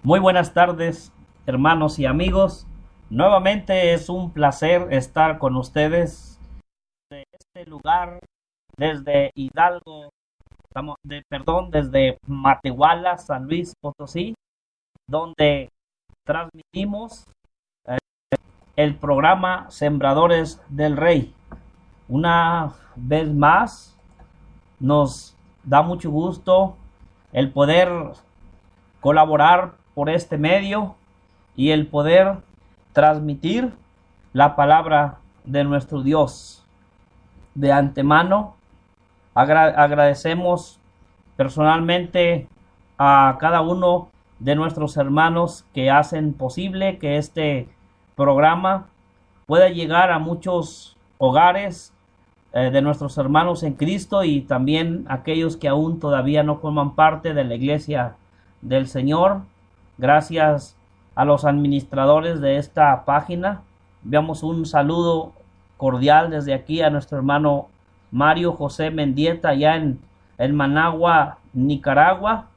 Muy buenas tardes, hermanos y amigos. Nuevamente es un placer estar con ustedes de este lugar, desde Hidalgo, desde Matehuala, San Luis Potosí, donde transmitimos el programa Sembradores del Rey. Una vez más, nos da mucho gusto el poder colaborar por este medio y el poder transmitir la palabra de nuestro Dios. De antemano agradecemos personalmente a cada uno de nuestros hermanos que hacen posible que este programa pueda llegar a muchos hogares de nuestros hermanos en Cristo y también aquellos que aún todavía no forman parte de la iglesia del Señor. Gracias a los administradores de esta página. Enviamos un saludo cordial desde aquí a nuestro hermano Mario José Mendieta allá en Managua, Nicaragua.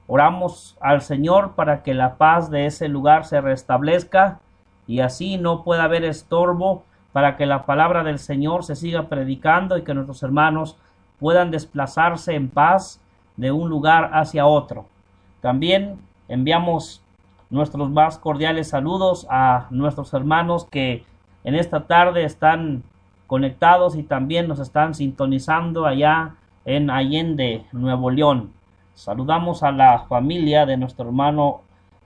Oramos al Señor para que la paz de ese lugar se restablezca y así no pueda haber estorbo para que la palabra del Señor se siga predicando y que nuestros hermanos puedan desplazarse en paz de un lugar hacia otro. También enviamos nuestros más cordiales saludos a nuestros hermanos que en esta tarde están conectados y también nos están sintonizando allá en Allende, Nuevo León. Saludamos a la familia de nuestro hermano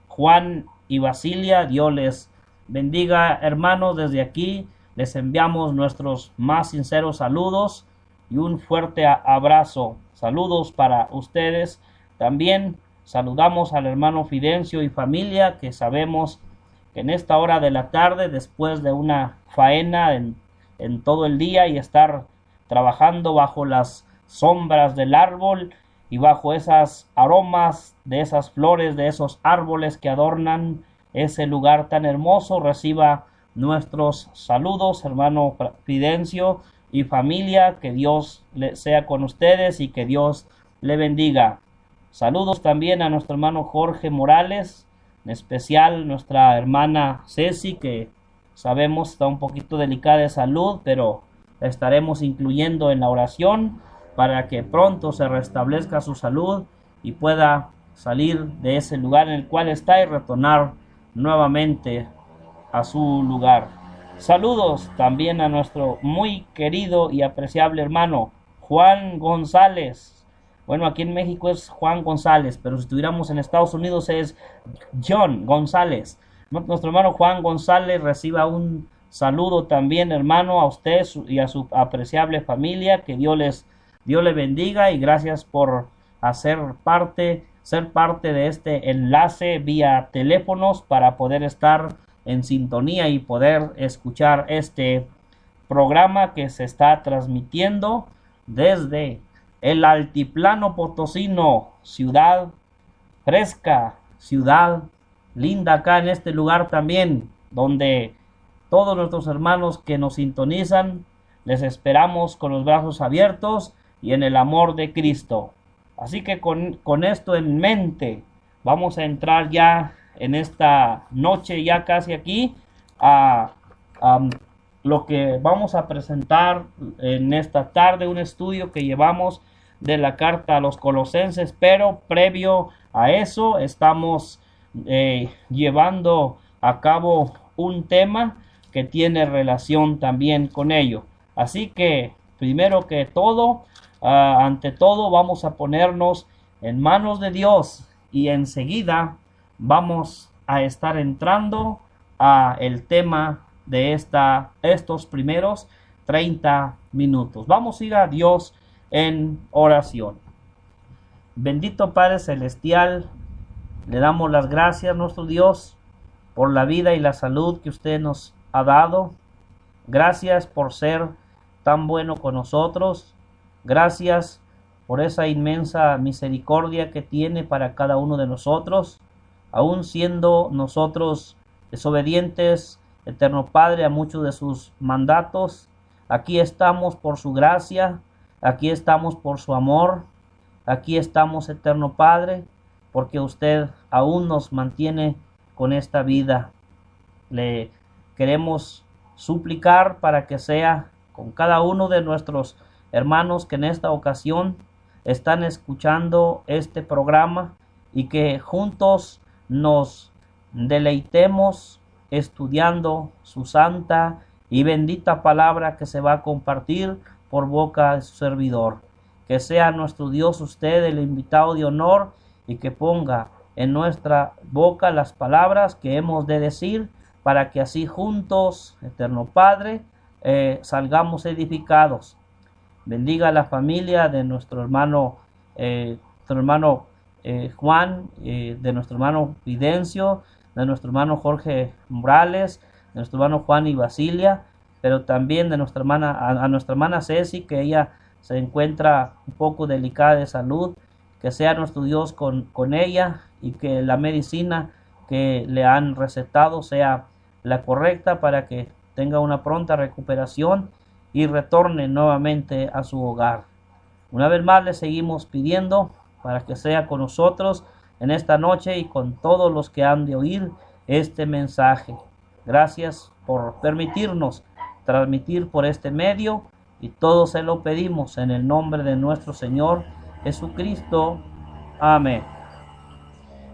Juan y Basilia. Dios les bendiga, hermanos. Desde aquí les enviamos nuestros más sinceros saludos y un fuerte abrazo. Saludos para ustedes. También saludamos al hermano Fidencio y familia, que sabemos que en esta hora de la tarde, después de una faena en todo el día y estar trabajando bajo las sombras del árbol y bajo esas aromas de esas flores, de esos árboles que adornan ese lugar tan hermoso, reciba nuestros saludos, hermano Fidencio y familia. Que Dios sea con ustedes y que Dios le bendiga. Saludos también a nuestro hermano Jorge Morales, en especial nuestra hermana Ceci, que sabemos está un poquito delicada de salud, pero la estaremos incluyendo en la oración para que pronto se restablezca su salud y pueda salir de ese lugar en el cual está y retornar nuevamente a su lugar. Saludos también a nuestro muy querido y apreciable hermano Juan González. Bueno, aquí en México es Juan González, pero si estuviéramos en Estados Unidos es John González. Nuestro hermano Juan González reciba un saludo también, hermano, a usted y a su apreciable familia. Que Dios le bendiga y gracias por ser parte de este enlace vía teléfonos para poder estar en sintonía y poder escuchar este programa que se está transmitiendo desde el altiplano potosino, ciudad fresca, ciudad linda acá en este lugar también, donde todos nuestros hermanos que nos sintonizan, les esperamos con los brazos abiertos y en el amor de Cristo. Así que con esto en mente, vamos a entrar ya en esta noche, ya casi aquí, a lo que vamos a presentar en esta tarde, un estudio que llevamos de la carta a los Colosenses, pero previo a eso estamos llevando a cabo un tema que tiene relación también con ello. Así que primero que todo, ante todo, vamos a ponernos en manos de Dios y enseguida vamos a estar entrando a el tema de estos primeros 30 minutos. Vamos a ir a Dios en oración. Bendito Padre Celestial, le damos las gracias a nuestro Dios por la vida y la salud que usted nos ha dado. Gracias por ser tan bueno con nosotros. Gracias por esa inmensa misericordia que tiene para cada uno de nosotros, aun siendo nosotros desobedientes, eterno Padre, a muchos de sus mandatos. Aquí estamos por su gracia, aquí estamos por su amor, aquí estamos, eterno Padre, porque usted aún nos mantiene con esta vida. Le queremos suplicar para que sea con cada uno de nuestros hermanos que en esta ocasión están escuchando este programa y que juntos nos deleitemos estudiando su santa y bendita palabra que se va a compartir por boca de su servidor. Que sea nuestro Dios usted el invitado de honor y que ponga en nuestra boca las palabras que hemos de decir para que así juntos, eterno Padre, salgamos edificados. Bendiga la familia de nuestro hermano Juan, de nuestro hermano Fidencio, de nuestro hermano Jorge Morales, de nuestro hermano Juan y Basilia, pero también de nuestra hermana Ceci, que ella se encuentra un poco delicada de salud. Que sea nuestro Dios con ella y que la medicina que le han recetado sea la correcta para que tenga una pronta recuperación y retorne nuevamente a su hogar. Una vez más le seguimos pidiendo para que sea con nosotros en esta noche y con todos los que han de oír este mensaje. Gracias por permitirnos transmitir por este medio y todo se lo pedimos en el nombre de nuestro Señor Jesucristo. Amén.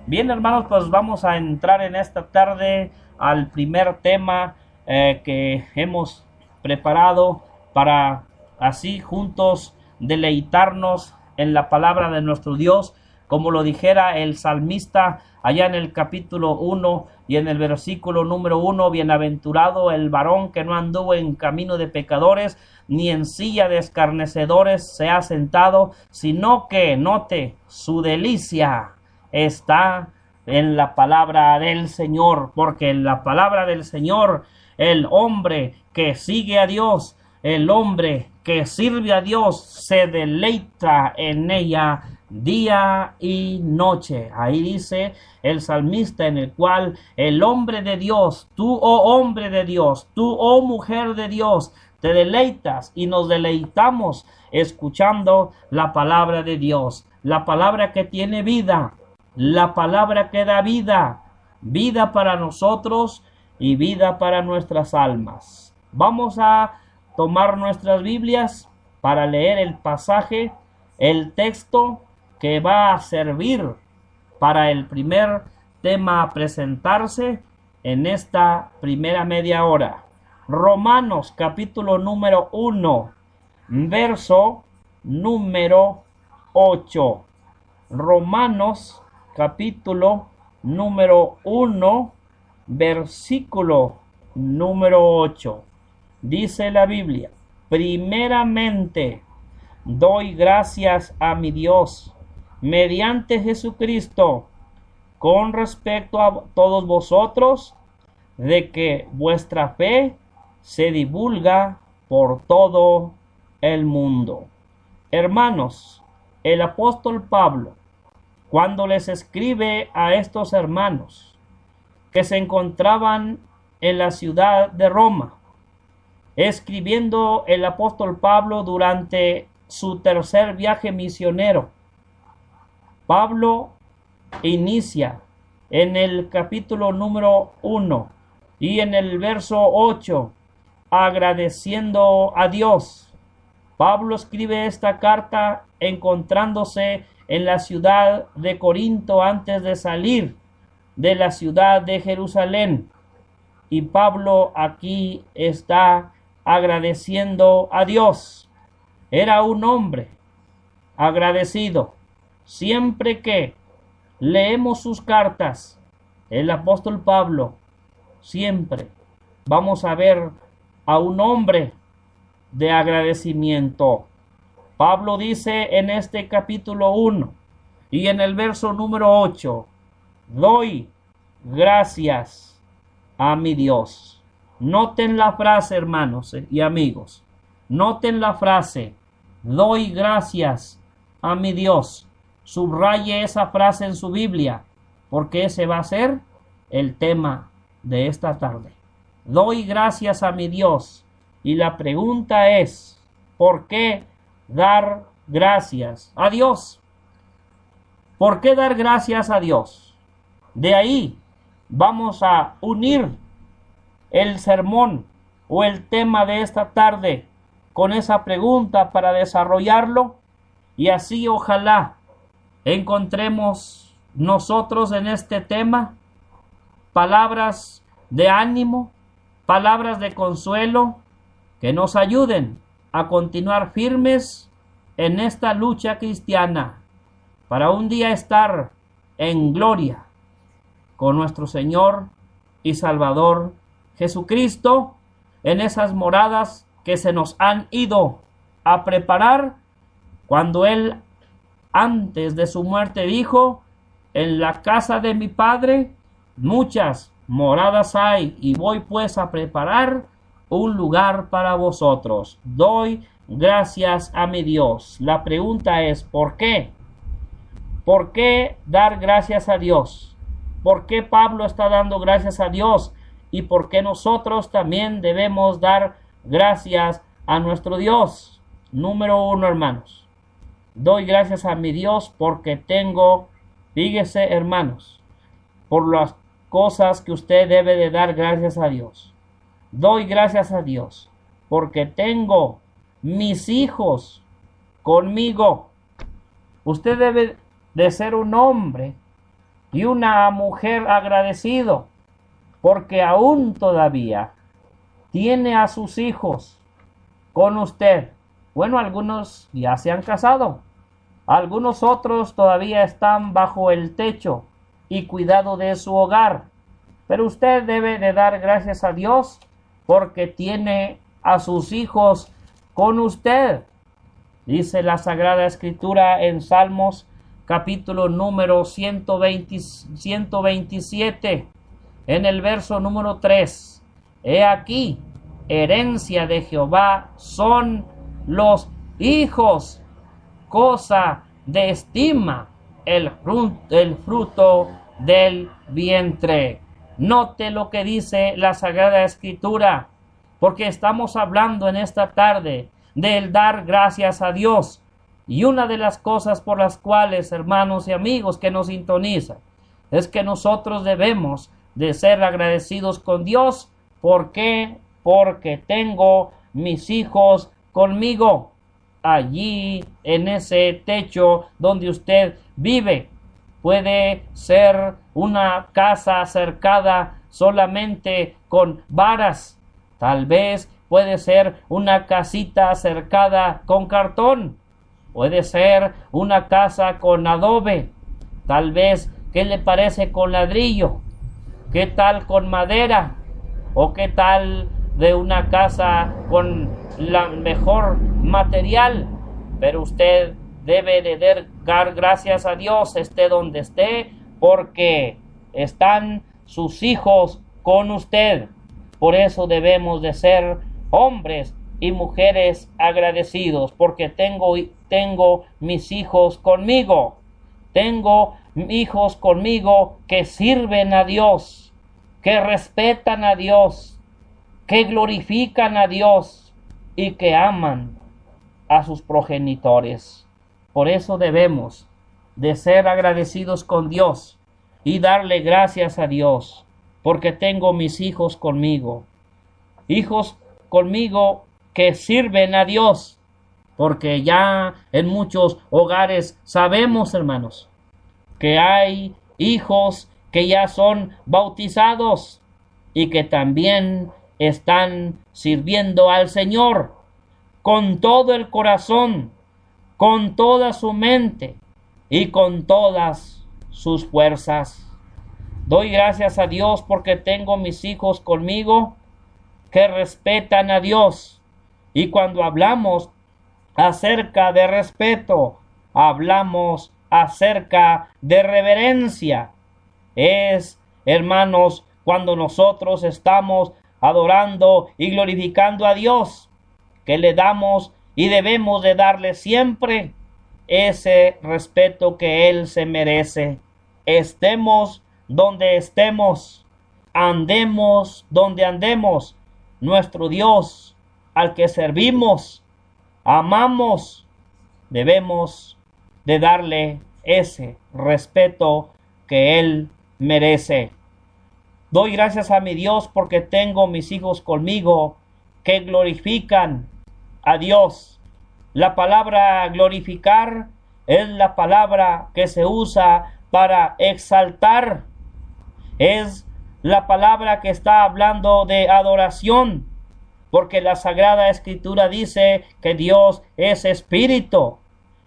Bien, hermanos, pues vamos a entrar en esta tarde al primer tema que hemos preparado para así juntos deleitarnos en la palabra de nuestro Dios, como lo dijera el salmista allá en el capítulo 1 y en el versículo número 1, bienaventurado el varón que no anduvo en camino de pecadores, ni en silla de escarnecedores se ha sentado, sino que, note, su delicia está en la palabra del Señor, porque en la palabra del Señor, el hombre que sigue a Dios, el hombre que sirve a Dios, se deleita en ella día y noche. Ahí dice el salmista, en el cual el hombre de Dios, tú, oh hombre de Dios, tú, oh mujer de Dios, te deleitas y nos deleitamos escuchando la palabra de Dios, la palabra que tiene vida, la palabra que da vida, vida para nosotros y vida para nuestras almas. Vamos a tomar nuestras Biblias para leer el pasaje, el texto que va a servir para el primer tema a presentarse en esta primera media hora. Romanos capítulo número 1, verso número 8. Romanos capítulo número 1, versículo número 8. Dice la Biblia: primeramente doy gracias a mi Dios mediante Jesucristo con respecto a todos vosotros, de que vuestra fe se divulga por todo el mundo. Hermanos, el apóstol Pablo, cuando les escribe a estos hermanos que se encontraban en la ciudad de Roma, escribiendo el apóstol Pablo durante su tercer viaje misionero, Pablo inicia en el capítulo número 1 y en el verso 8 agradeciendo a Dios. Pablo escribe esta carta encontrándose en la ciudad de Corinto antes de salir de la ciudad de Jerusalén. Y Pablo aquí está agradeciendo a Dios. Era un hombre agradecido. Siempre que leemos sus cartas, el apóstol Pablo, siempre vamos a ver a un hombre de agradecimiento. Pablo dice en este capítulo 1 y en el verso número 8, doy gracias a mi Dios. Noten la frase, hermanos y amigos. Noten la frase, doy gracias a mi Dios. Subraye esa frase en su Biblia, porque ese va a ser el tema de esta tarde. Doy gracias a mi Dios. Y la pregunta es, ¿por qué dar gracias a Dios? ¿Por qué dar gracias a Dios? De ahí vamos a unir el sermón o el tema de esta tarde con esa pregunta para desarrollarlo, y así ojalá encontremos nosotros en este tema palabras de ánimo, palabras de consuelo que nos ayuden a continuar firmes en esta lucha cristiana para un día estar en gloria con nuestro Señor y Salvador Jesucristo en esas moradas que se nos han ido a preparar cuando Él antes de su muerte dijo: en la casa de mi Padre muchas moradas hay, y voy pues a preparar un lugar para vosotros. Doy gracias a mi Dios. La pregunta es, ¿por qué? ¿Por qué dar gracias a Dios? ¿Por qué Pablo está dando gracias a Dios? ¿Y por qué nosotros también debemos dar gracias a nuestro Dios? Número 1, hermanos. Doy gracias a mi Dios porque tengo, fíjese, hermanos, por las cosas que usted debe de dar gracias a Dios. Doy gracias a Dios porque tengo mis hijos conmigo. Usted debe de ser un hombre y una mujer agradecido porque aún todavía tiene a sus hijos con usted. Bueno, algunos ya se han casado, algunos otros todavía están bajo el techo y cuidado de su hogar, pero usted debe de dar gracias a Dios porque tiene a sus hijos con usted. Dice la Sagrada Escritura en Salmos capítulo número 127, en el verso número 3. He aquí, herencia de Jehová son los hijos, cosa de estima el fruto del vientre. Note lo que dice la Sagrada Escritura, porque estamos hablando en esta tarde del dar gracias a Dios. Y una de las cosas por las cuales, hermanos y amigos que nos sintonizan, es que nosotros debemos de ser agradecidos con Dios. ¿Por qué? Porque tengo mis hijos conmigo. Allí, en ese techo donde usted vive, puede ser una casa cercada solamente con varas. Tal vez puede ser una casita cercada con cartón. Puede ser una casa con adobe. Tal vez, ¿qué le parece con ladrillo? ¿Qué tal con madera? ¿O qué tal de una casa con la mejor material? Pero usted debe de dar gracias a Dios, esté donde esté, porque están sus hijos con usted. Por eso debemos de ser hombres y mujeres agradecidos, porque tengo mis hijos conmigo. Tengo hijos conmigo que sirven a Dios, que respetan a Dios, que glorifican a Dios y que aman a sus progenitores. Por eso debemos de ser agradecidos con Dios y darle gracias a Dios, porque tengo mis hijos conmigo. Hijos conmigo que sirven a Dios, porque ya en muchos hogares sabemos, hermanos, que hay hijos que ya son bautizados y que también están sirviendo al Señor con todo el corazón, con toda su mente y con todas sus fuerzas. Doy gracias a Dios porque tengo mis hijos conmigo que respetan a Dios. Y cuando hablamos acerca de respeto, hablamos acerca de reverencia. Es, hermanos, cuando nosotros estamos adorando y glorificando a Dios, que le damos y debemos de darle siempre ese respeto que Él se merece. Estemos donde estemos, andemos donde andemos, nuestro Dios, al que servimos, amamos, debemos de darle ese respeto que Él merece. Doy gracias a mi Dios porque tengo mis hijos conmigo que glorifican a Dios. La palabra glorificar es la palabra que se usa para exaltar. Es la palabra que está hablando de adoración, porque la Sagrada Escritura dice que Dios es espíritu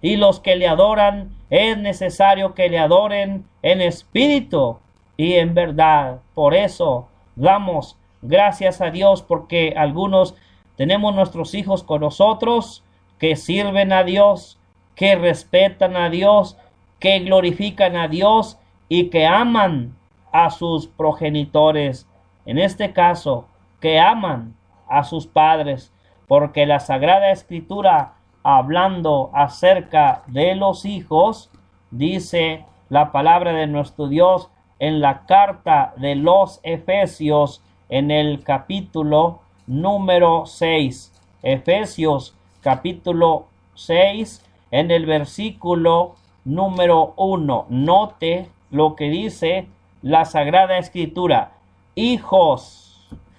y los que le adoran es necesario que le adoren en espíritu y en verdad. Por eso damos gracias a Dios, porque algunos tenemos nuestros hijos con nosotros que sirven a Dios, que respetan a Dios, que glorifican a Dios y que aman a sus progenitores. En este caso, que aman a sus padres, porque la Sagrada Escritura, hablando acerca de los hijos, dice la palabra de nuestro Dios en la carta de los Efesios, en el capítulo número 6. Efesios capítulo 6, en el versículo número 1. Note lo que dice la Sagrada Escritura: hijos,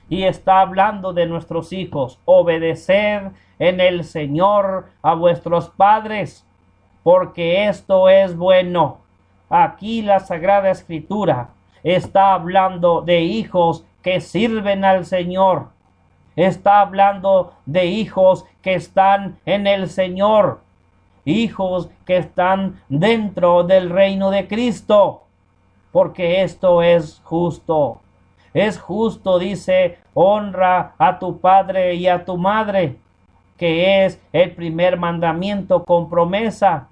y está hablando de nuestros hijos, obedeced en el Señor a vuestros padres, porque esto es bueno. Aquí la Sagrada Escritura está hablando de hijos que sirven al Señor. Está hablando de hijos que están en el Señor. Hijos que están dentro del reino de Cristo. Porque esto es justo. Es justo, dice, honra a tu padre y a tu madre, que es el primer mandamiento con promesa,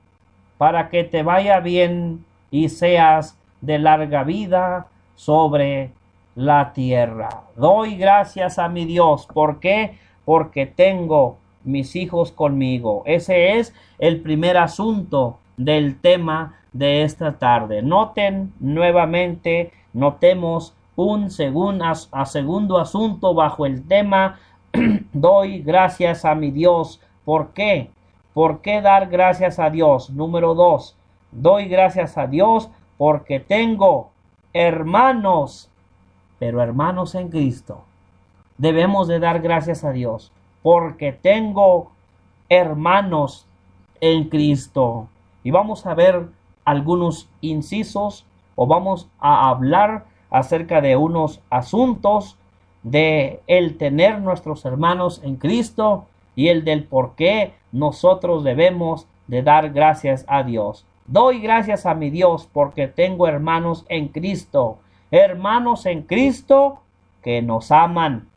para que te vaya bien y seas de larga vida sobre la tierra. Doy gracias a mi Dios. ¿Por qué? Porque tengo mis hijos conmigo. Ese es el primer asunto del tema de esta tarde. Noten nuevamente, notemos un segundo asunto bajo el tema doy gracias a mi Dios. ¿Por qué? ¿Por qué dar gracias a Dios? Número 2. Doy gracias a Dios porque tengo hermanos, pero hermanos en Cristo. Debemos de dar gracias a Dios porque tengo hermanos en Cristo. Y vamos a ver algunos incisos, o vamos a hablar acerca de unos asuntos de el tener nuestros hermanos en Cristo y el del por qué nosotros debemos de dar gracias a Dios. Doy gracias a mi Dios porque tengo hermanos en Cristo que nos aman.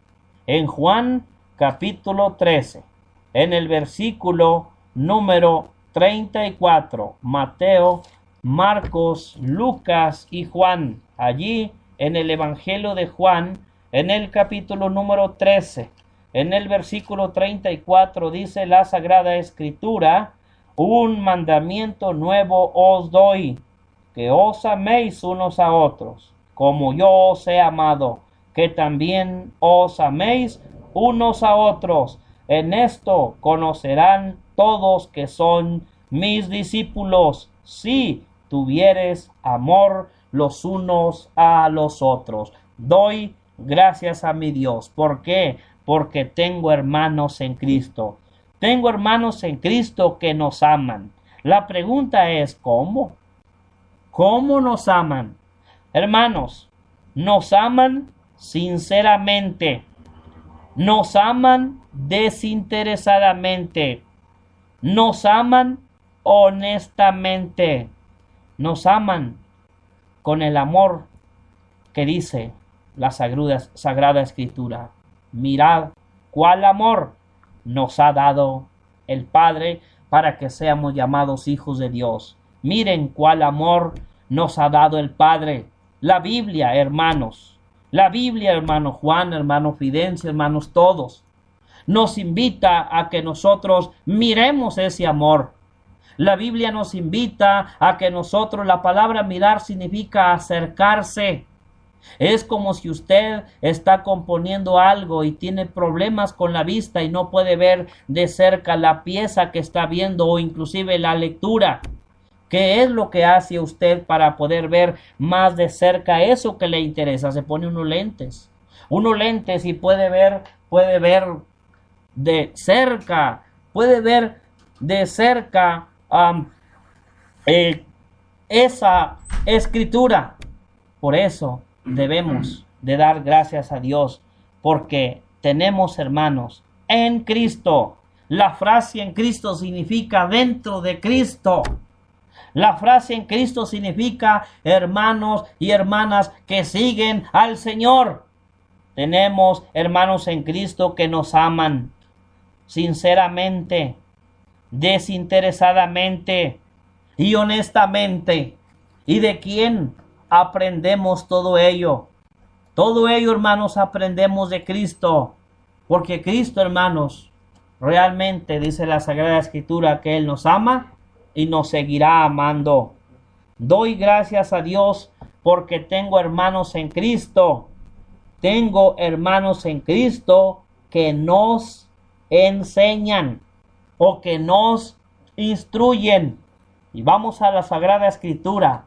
En Juan capítulo 13, en el versículo número 34, Mateo, Marcos, Lucas y Juan, allí en el Evangelio de Juan, en el capítulo número 13, en el versículo 34, dice la Sagrada Escritura: un mandamiento nuevo os doy, que os améis unos a otros, como yo os he amado, que también os améis unos a otros. En esto conocerán todos que son mis discípulos, si tuvieres amor los unos a los otros. Doy gracias a mi Dios. ¿Por qué? Porque tengo hermanos en Cristo. Tengo hermanos en Cristo que nos aman. La pregunta es, ¿cómo? ¿Cómo nos aman? Hermanos, nos aman sinceramente. Nos aman desinteresadamente. Nos aman honestamente. Nos aman con el amor que dice la Sagrada Escritura. Mirad cuál amor nos ha dado el Padre para que seamos llamados hijos de Dios. Miren cuál amor nos ha dado el Padre. La Biblia, hermanos. La Biblia, hermano Juan, hermano Fidencio, hermanos todos, nos invita a que nosotros miremos ese amor. La Biblia nos invita a que nosotros, la palabra mirar significa acercarse. Es como si usted está componiendo algo y tiene problemas con la vista y no puede ver de cerca la pieza que está viendo o inclusive la lectura. ¿Qué es lo que hace usted para poder ver más de cerca eso que le interesa? Se pone unos lentes y puede ver de cerca, puede ver de cerca esa escritura. Por eso debemos de dar gracias a Dios, porque tenemos hermanos en Cristo. La frase en Cristo significa dentro de Cristo. La frase en Cristo significa hermanos y hermanas que siguen al Señor. Tenemos hermanos en Cristo que nos aman sinceramente, desinteresadamente y honestamente. ¿Y de quién aprendemos todo ello? Todo ello, hermanos, aprendemos de Cristo. Porque Cristo, hermanos, realmente dice la Sagrada Escritura que Él nos ama y nos seguirá amando. Doy gracias a Dios porque tengo hermanos en Cristo. Tengo hermanos en Cristo que nos enseñan o que nos instruyen. Y vamos a la Sagrada Escritura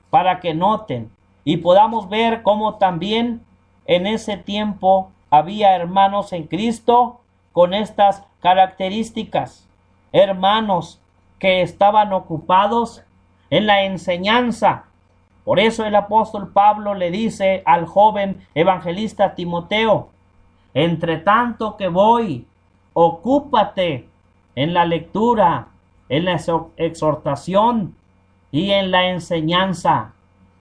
para que noten y podamos ver cómo también en ese tiempo había hermanos en Cristo con estas características. Hermanos que estaban ocupados en la enseñanza. Por eso el apóstol Pablo le dice al joven evangelista Timoteo: entre tanto que voy, ocúpate en la lectura, en la exhortación y en la enseñanza.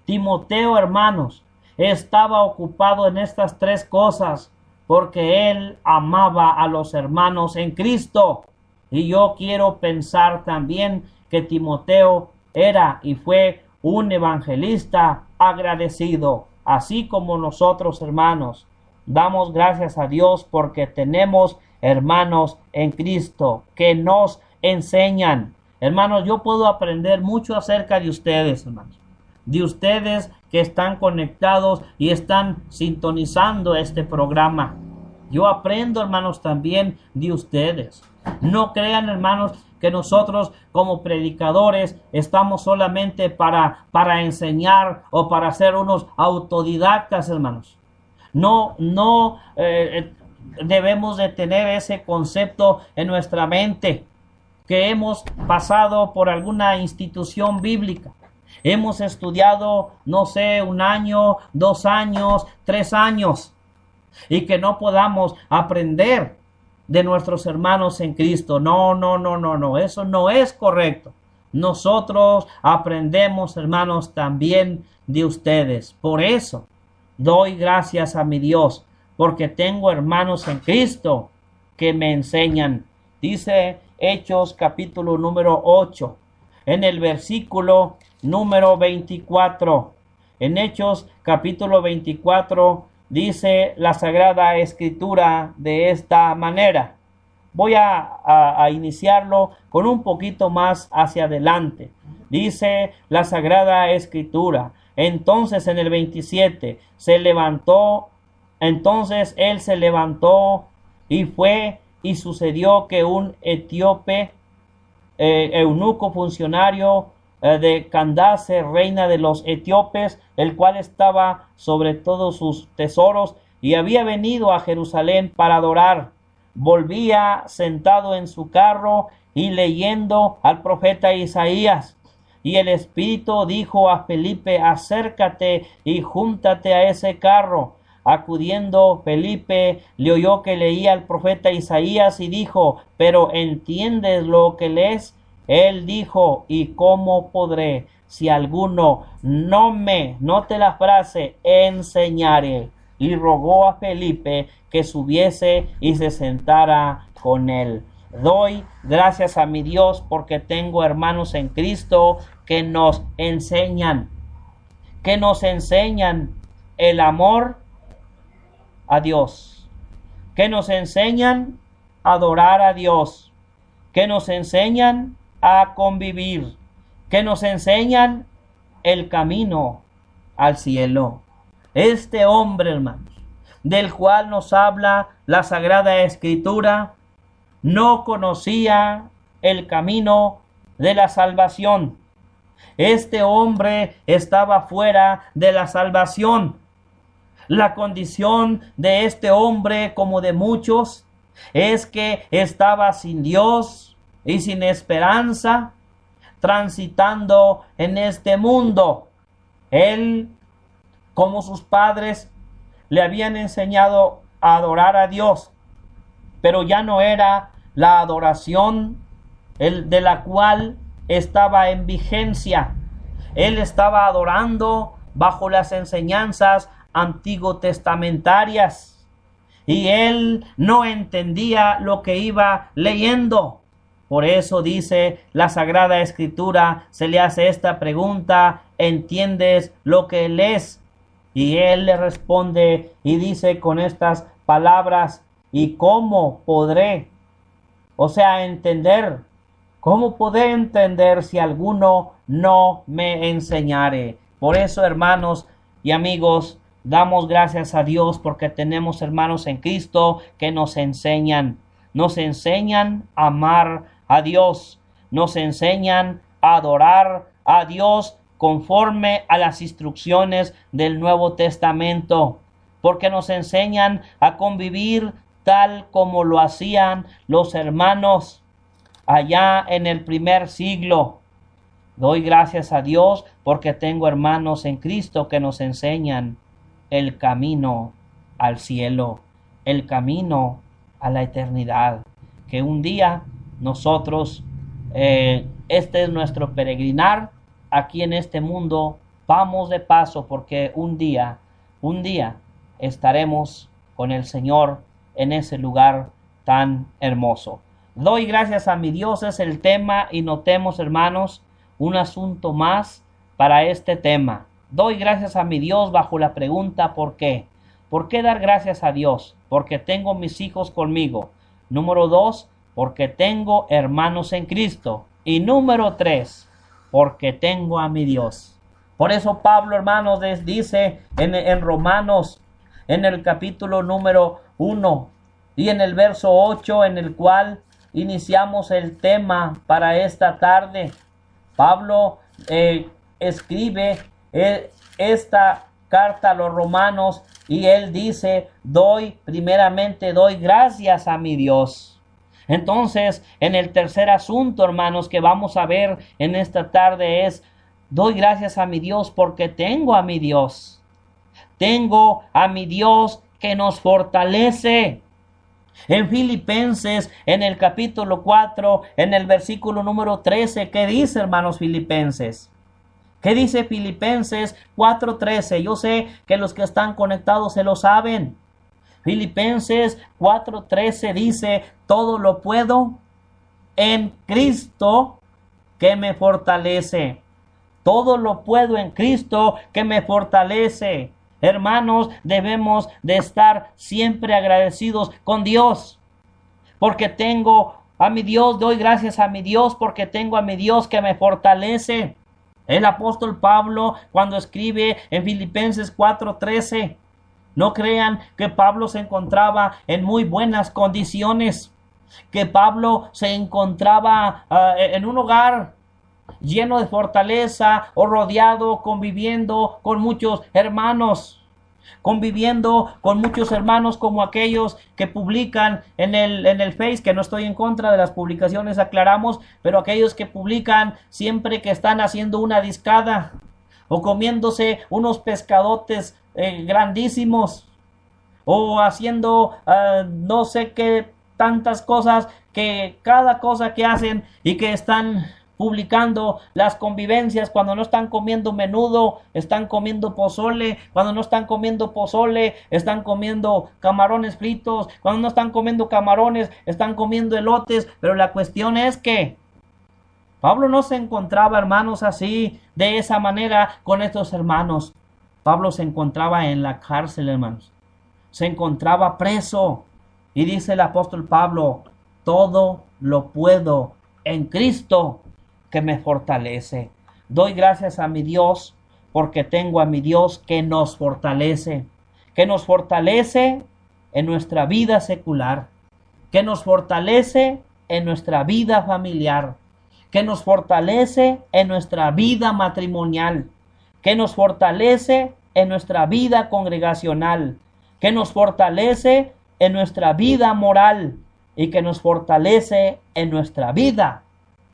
Timoteo, hermanos, estaba ocupado en estas tres cosas porque él amaba a los hermanos en Cristo. Y yo quiero pensar también que Timoteo era y fue un evangelista agradecido, así como nosotros, hermanos. Damos gracias a Dios porque tenemos hermanos en Cristo que nos enseñan. Hermanos, yo puedo aprender mucho acerca de ustedes, hermanos. De ustedes que están conectados y están sintonizando este programa. Yo aprendo, hermanos, también de ustedes. No crean, hermanos, que nosotros como predicadores estamos solamente para enseñar o para ser unos autodidactas, hermanos. No debemos de tener ese concepto en nuestra mente, que hemos pasado por alguna institución bíblica. Hemos estudiado, no sé, 1 año, 2 años, 3 años, y que no podamos aprender de nuestros hermanos en Cristo. No, eso no es correcto. Nosotros aprendemos, hermanos, también de ustedes. Por eso doy gracias a mi Dios, porque tengo hermanos en Cristo que me enseñan. Dice Hechos capítulo número 8, en el versículo número 24. En Hechos capítulo 24 dice la Sagrada Escritura de esta manera. Voy a iniciarlo con un poquito más hacia adelante. Dice la Sagrada Escritura: entonces en el 27 entonces él se levantó y fue, y sucedió que un etíope, eunuco funcionario de Candace, reina de los etíopes, el cual estaba sobre todos sus tesoros y había venido a Jerusalén para adorar, volvía sentado en su carro y leyendo al profeta Isaías. Y el Espíritu dijo a Felipe: acércate y júntate a ese carro. Acudiendo Felipe, le oyó que leía al profeta Isaías y dijo: ¿pero entiendes lo que lees? Él dijo: ¿y cómo podré si alguno note la frase, enseñare? Y rogó a Felipe que subiese y se sentara con él. Doy gracias a mi Dios porque tengo hermanos en Cristo que nos enseñan el amor a Dios, que nos enseñan a adorar a Dios, que nos enseñan a convivir, que nos enseñan el camino al cielo. Este hombre, hermanos, del cual nos habla la Sagrada Escritura, no conocía el camino de la salvación. Este hombre estaba fuera de la salvación. La condición de este hombre, como de muchos, es que estaba sin Dios y sin esperanza, transitando en este mundo. Él, como sus padres, le habían enseñado a adorar a Dios, pero ya no era la adoración de la cual estaba en vigencia. Él estaba adorando bajo las enseñanzas antiguo testamentarias y él no entendía lo que iba leyendo. Por eso dice la Sagrada Escritura, se le hace esta pregunta: ¿entiendes lo que lees? Y él le responde y dice con estas palabras: ¿y cómo podré? O sea, entender. ¿Cómo podré entender si alguno no me enseñare? Por eso, hermanos y amigos, damos gracias a Dios porque tenemos hermanos en Cristo que nos enseñan a amar a Dios, nos enseñan a adorar a Dios conforme a las instrucciones del Nuevo Testamento, porque nos enseñan a convivir tal como lo hacían los hermanos allá en el primer siglo. Doy gracias a Dios porque tengo hermanos en Cristo que nos enseñan el camino al cielo, el camino a la eternidad, que un día nosotros, este es nuestro peregrinar aquí en este mundo, vamos de paso porque un día estaremos con el Señor en ese lugar tan hermoso. Doy gracias a mi Dios es el tema, y notemos, hermanos, un asunto más para este tema. Doy gracias a mi Dios bajo la pregunta ¿por qué? ¿Por qué dar gracias a Dios? Porque tengo mis hijos conmigo. Número 2, porque tengo hermanos en Cristo. Y número 3, porque tengo a mi Dios. Por eso Pablo, hermanos, les dice en Romanos, en el capítulo número 1 y en el verso 8, en el cual iniciamos el tema para esta tarde. Pablo escribe esta carta a los romanos y él dice: primeramente doy gracias a mi Dios. Entonces, en el tercer asunto, hermanos, que vamos a ver en esta tarde es: doy gracias a mi Dios porque tengo a mi Dios. Tengo a mi Dios que nos fortalece. En Filipenses, en el capítulo 4, en el versículo número 13, ¿qué dice, hermanos, Filipenses? ¿Qué dice Filipenses 4:13? Yo sé que los que están conectados se lo saben. Filipenses 4:13 dice: todo lo puedo en Cristo que me fortalece. Todo lo puedo en Cristo que me fortalece. Hermanos, debemos de estar siempre agradecidos con Dios, porque tengo a mi Dios. Doy gracias a mi Dios porque tengo a mi Dios que me fortalece. El apóstol Pablo, cuando escribe en Filipenses 4:13, no crean que Pablo se encontraba en muy buenas condiciones, que Pablo se encontraba en un hogar lleno de fortaleza o rodeado, conviviendo con muchos hermanos, como aquellos que publican en el Face, que no estoy en contra de las publicaciones, aclaramos, pero aquellos que publican siempre que están haciendo una discada o comiéndose unos pescadotes grandísimos o haciendo no sé qué tantas cosas, que cada cosa que hacen y que están publicando las convivencias. Cuando no están comiendo menudo, están comiendo pozole. Cuando no están comiendo pozole, están comiendo camarones fritos. Cuando no están comiendo camarones, están comiendo elotes. Pero la cuestión es que Pablo no se encontraba, hermanos, así, de esa manera con estos hermanos. Pablo se encontraba en la cárcel, hermanos. Se encontraba preso. Y dice el apóstol Pablo: todo lo puedo en Cristo que me fortalece. Doy gracias a mi Dios porque tengo a mi Dios que nos fortalece en nuestra vida secular, que nos fortalece en nuestra vida familiar, que nos fortalece en nuestra vida matrimonial, que nos fortalece en nuestra vida congregacional, que nos fortalece en nuestra vida moral y que nos fortalece en nuestra vida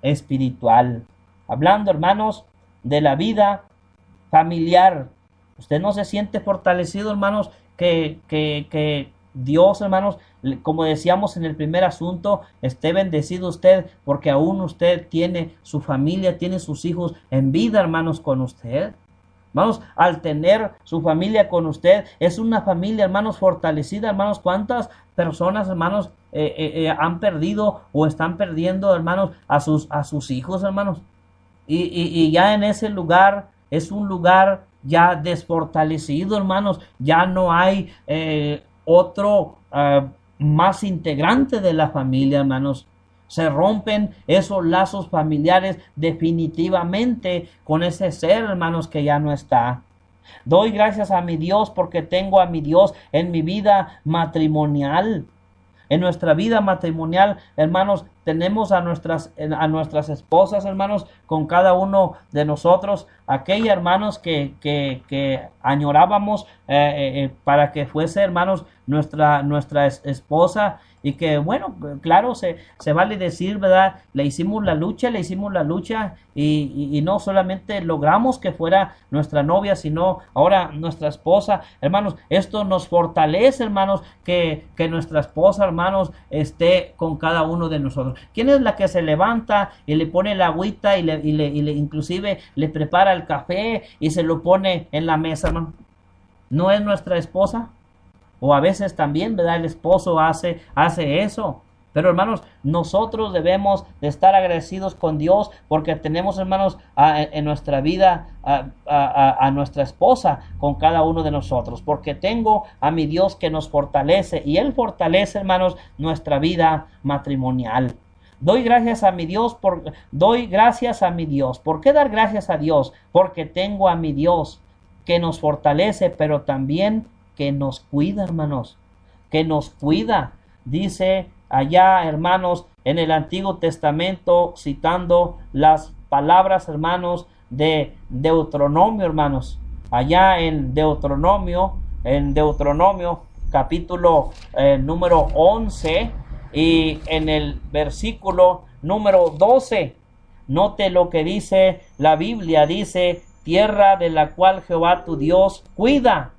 espiritual. Hablando, hermanos, de la vida familiar. ¿Usted no se siente fortalecido, hermanos, que Dios, hermanos, como decíamos en el primer asunto, esté bendecido usted porque aún usted tiene su familia, tiene sus hijos en vida, hermanos, con usted? Hermanos, al tener su familia con usted, es una familia, hermanos, fortalecida, hermanos. ¿Cuántas personas, hermanos, han perdido o están perdiendo, hermanos, a sus hijos, hermanos? Y ya en ese lugar es un lugar ya desfortalecido, hermanos. Ya no hay otro más integrante de la familia, hermanos. Se rompen esos lazos familiares definitivamente con ese ser, hermanos, que ya no está. Doy gracias a mi Dios porque tengo a mi Dios en mi vida matrimonial. En nuestra vida matrimonial, hermanos, tenemos a nuestras esposas, hermanos, con cada uno de nosotros, aquellos hermanos que añorábamos para que fuese, hermanos, nuestra esposa. Y que, bueno, claro, se vale decir, ¿verdad? Le hicimos la lucha y no solamente logramos que fuera nuestra novia, sino ahora nuestra esposa. Hermanos, esto nos fortalece, hermanos, que nuestra esposa, hermanos, esté con cada uno de nosotros. ¿Quién es la que se levanta y le pone la agüita y inclusive le prepara el café y se lo pone en la mesa, hermano? ¿No es nuestra esposa? O a veces también, ¿verdad? El esposo hace eso. Pero, hermanos, nosotros debemos de estar agradecidos con Dios porque tenemos, hermanos, en nuestra vida a nuestra esposa con cada uno de nosotros. Porque tengo a mi Dios que nos fortalece y Él fortalece, hermanos, nuestra vida matrimonial. Doy gracias a mi Dios. ¿Por qué dar gracias a Dios? Porque tengo a mi Dios que nos fortalece, pero también que nos cuida, hermanos, que nos cuida. Dice allá, hermanos, en el Antiguo Testamento, citando las palabras, hermanos, de Deuteronomio, hermanos, allá en Deuteronomio capítulo número 11 y en el versículo número 12, note lo que dice la Biblia. Dice: tierra de la cual Jehová tu Dios cuida.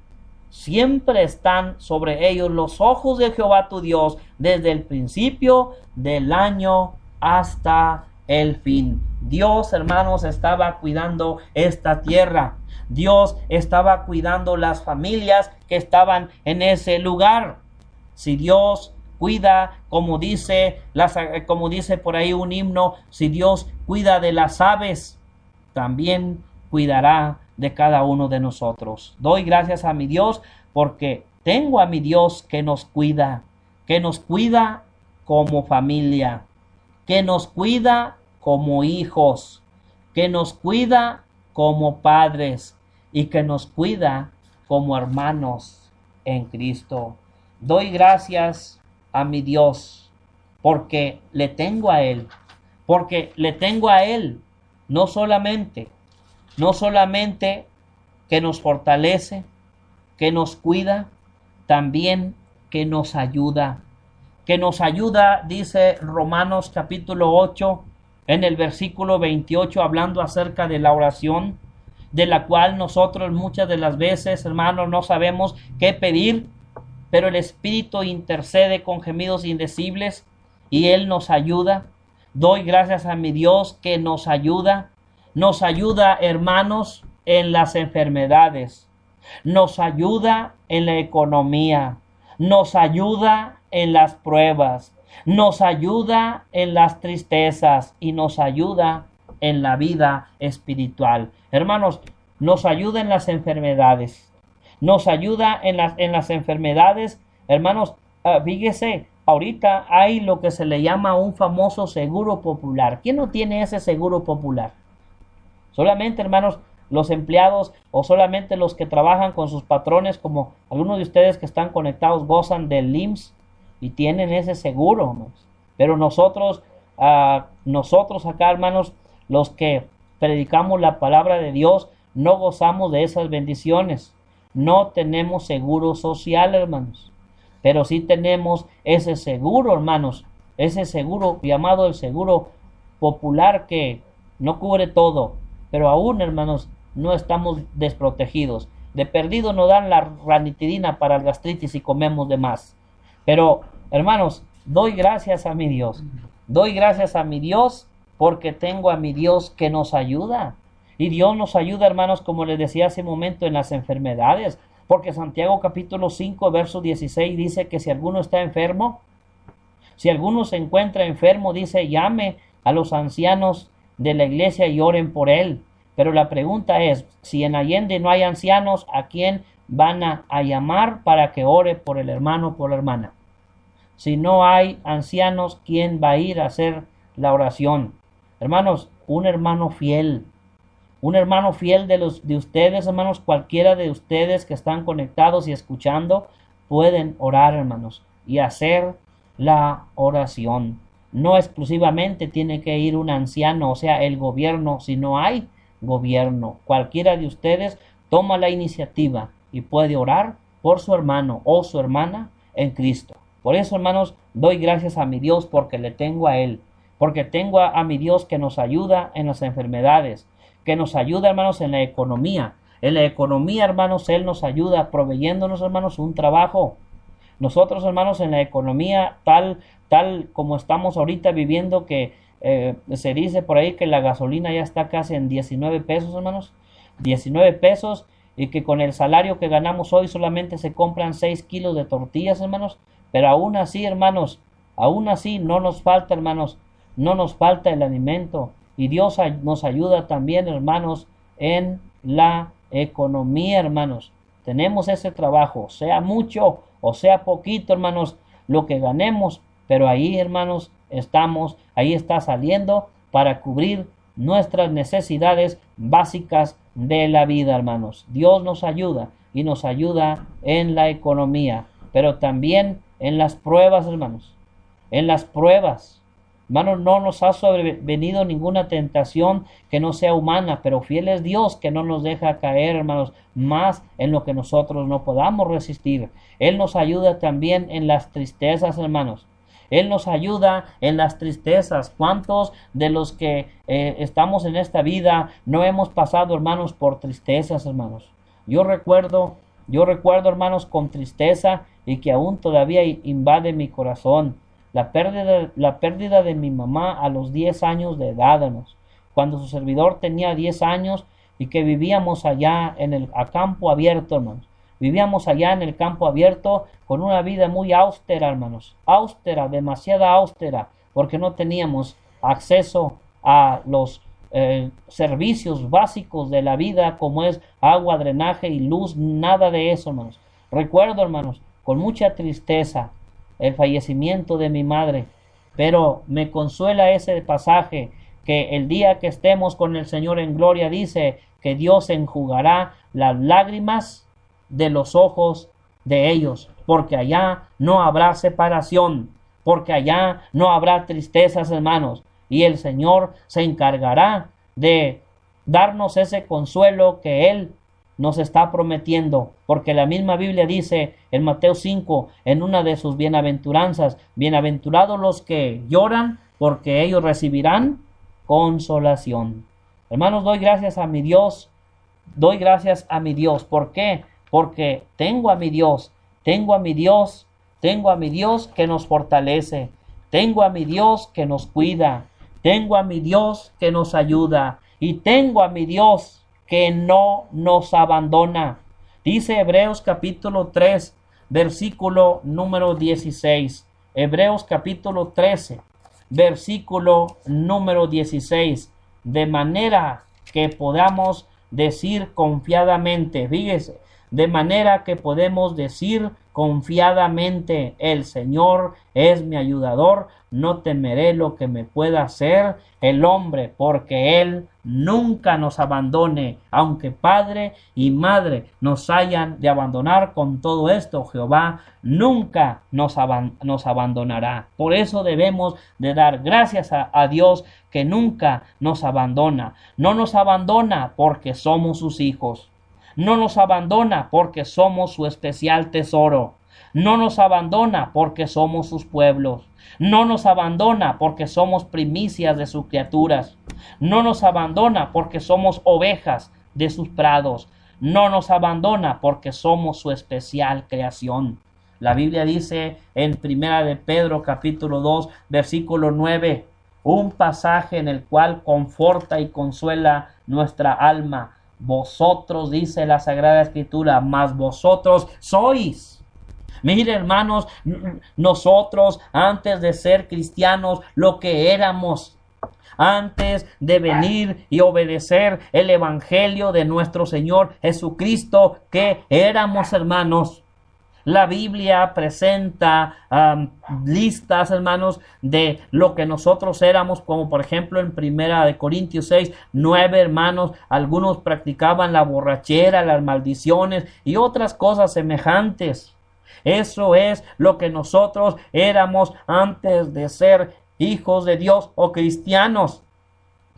Siempre están sobre ellos los ojos de Jehová tu Dios desde el principio del año hasta el fin. Dios, hermanos, estaba cuidando esta tierra. Dios estaba cuidando las familias que estaban en ese lugar. Si Dios cuida, como dice por ahí un himno, si Dios cuida de las aves, también cuidará de cada uno de nosotros. Doy gracias a mi Dios porque tengo a mi Dios que nos cuida como familia, que nos cuida como hijos, que nos cuida como padres y que nos cuida como hermanos en Cristo. Doy gracias a mi Dios porque le tengo a Él, no solamente que nos fortalece, que nos cuida, también que nos ayuda. Dice Romanos capítulo 8, en el versículo 28, hablando acerca de la oración, de la cual nosotros muchas de las veces, hermanos, no sabemos qué pedir, pero el Espíritu intercede con gemidos indecibles y Él nos ayuda. Doy gracias a mi Dios que nos ayuda, hermanos, en las enfermedades, nos ayuda en la economía, nos ayuda en las pruebas, nos ayuda en las tristezas y nos ayuda en la vida espiritual. Hermanos, nos ayuda en las enfermedades, hermanos. Fíjese, ahorita hay lo que se le llama un famoso seguro popular. ¿Quién no tiene ese seguro popular? Solamente, hermanos, los empleados o solamente los que trabajan con sus patrones, como algunos de ustedes que están conectados, gozan del IMSS y tienen ese seguro, hermanos. Pero nosotros nosotros acá, hermanos, los que predicamos la palabra de Dios, no gozamos de esas bendiciones. No tenemos seguro social, hermanos, pero sí tenemos ese seguro, hermanos, ese seguro llamado el seguro popular que no cubre todo, pero aún, hermanos, no estamos desprotegidos. De perdido nos dan la ranitidina para el gastritis y comemos de más. Pero, hermanos, doy gracias a mi Dios. Doy gracias a mi Dios porque tengo a mi Dios que nos ayuda. Y Dios nos ayuda, hermanos, como les decía hace un momento, en las enfermedades. Porque Santiago capítulo 5, verso 16 dice que si alguno está enfermo, si alguno se encuentra enfermo, dice, llame a los ancianos de la iglesia y oren por él. Pero la pregunta es, si en Allende no hay ancianos, ¿a quién van a llamar para que ore por el hermano o por la hermana? Si no hay ancianos, ¿quién va a ir a hacer la oración? Hermanos, un hermano fiel de ustedes, hermanos, cualquiera de ustedes que están conectados y escuchando, pueden orar, hermanos, y hacer la oración. No exclusivamente tiene que ir un anciano, o sea, el gobierno. Si no hay gobierno, cualquiera de ustedes toma la iniciativa y puede orar por su hermano o su hermana en Cristo. Por eso, hermanos, doy gracias a mi Dios porque le tengo a Él, porque tengo a mi Dios que nos ayuda en las enfermedades, que nos ayuda, hermanos, en la economía. En la economía, hermanos, Él nos ayuda proveyéndonos, hermanos, un trabajo. Nosotros, hermanos, en la economía, tal como estamos ahorita viviendo, que se dice por ahí que la gasolina ya está casi en 19 pesos, hermanos. 19 pesos, y que con el salario que ganamos hoy solamente se compran 6 kilos de tortillas, hermanos. Pero aún así, hermanos, aún así no nos falta, hermanos, no nos falta el alimento. Y Dios nos ayuda también, hermanos, en la economía, hermanos. Tenemos ese trabajo, sea mucho o sea poquito, hermanos, lo que ganemos, pero ahí, hermanos, estamos, ahí está saliendo para cubrir nuestras necesidades básicas de la vida, hermanos. Dios nos ayuda y nos ayuda en la economía, pero también en las pruebas, hermanos. En las pruebas, hermanos, no nos ha sobrevenido ninguna tentación que no sea humana, pero fiel es Dios que no nos deja caer, hermanos, más en lo que nosotros no podamos resistir. Él nos ayuda también en las tristezas, hermanos. Él nos ayuda en las tristezas. ¿Cuántos de los que estamos en esta vida no hemos pasado, hermanos, por tristezas, hermanos? Yo recuerdo, hermanos, con tristeza y que aún todavía invade mi corazón. La pérdida de mi mamá a los 10 años de edad, hermanos, cuando su servidor tenía 10 años y que vivíamos allá a campo abierto, hermanos. Vivíamos allá en el campo abierto con una vida muy austera, hermanos. Austera, demasiada austera, porque no teníamos acceso a los servicios básicos de la vida, como es agua, drenaje y luz, nada de eso, hermanos. Recuerdo, hermanos, con mucha tristeza el fallecimiento de mi madre, pero me consuela ese pasaje que el día que estemos con el Señor en gloria dice que Dios enjugará las lágrimas de los ojos de ellos, porque allá no habrá separación, porque allá no habrá tristezas, hermanos, y el Señor se encargará de darnos ese consuelo que Él nos está prometiendo, porque la misma Biblia dice en Mateo 5, en una de sus bienaventuranzas, bienaventurados los que lloran, porque ellos recibirán consolación. Hermanos, doy gracias a mi Dios, ¿por qué? Porque tengo a mi Dios que nos fortalece, tengo a mi Dios que nos cuida, tengo a mi Dios que nos ayuda, y tengo a mi Dios que no nos abandona. Dice Hebreos capítulo 3, versículo número 16. Hebreos capítulo 13, versículo número 16. De manera que podamos decir confiadamente, fíjese, de manera que podemos decir confiadamente: el Señor es mi ayudador, no temeré lo que me pueda hacer el hombre, porque Él nunca nos abandone, aunque padre y madre nos hayan de abandonar. Con todo esto, Jehová nunca nos abandonará. Por eso debemos de dar gracias a Dios, que nunca nos abandona. No nos abandona porque somos sus hijos. No nos abandona porque somos su especial tesoro. No nos abandona porque somos sus pueblos. No nos abandona porque somos primicias de sus criaturas. No nos abandona porque somos ovejas de sus prados. No nos abandona porque somos su especial creación. La Biblia dice en Primera de Pedro capítulo 2 versículo 9, un pasaje en el cual conforta y consuela nuestra alma. Vosotros, dice la Sagrada Escritura, mas vosotros sois. Mire, hermanos, nosotros antes de ser cristianos, lo que éramos, antes de venir y obedecer el evangelio de nuestro Señor Jesucristo, que éramos, hermanos. La Biblia presenta listas, hermanos, de lo que nosotros éramos, como por ejemplo en Primera de Corintios 6, 9, hermanos, algunos practicaban la borrachera, las maldiciones y otras cosas semejantes. Eso es lo que nosotros éramos antes de ser hijos de Dios o cristianos.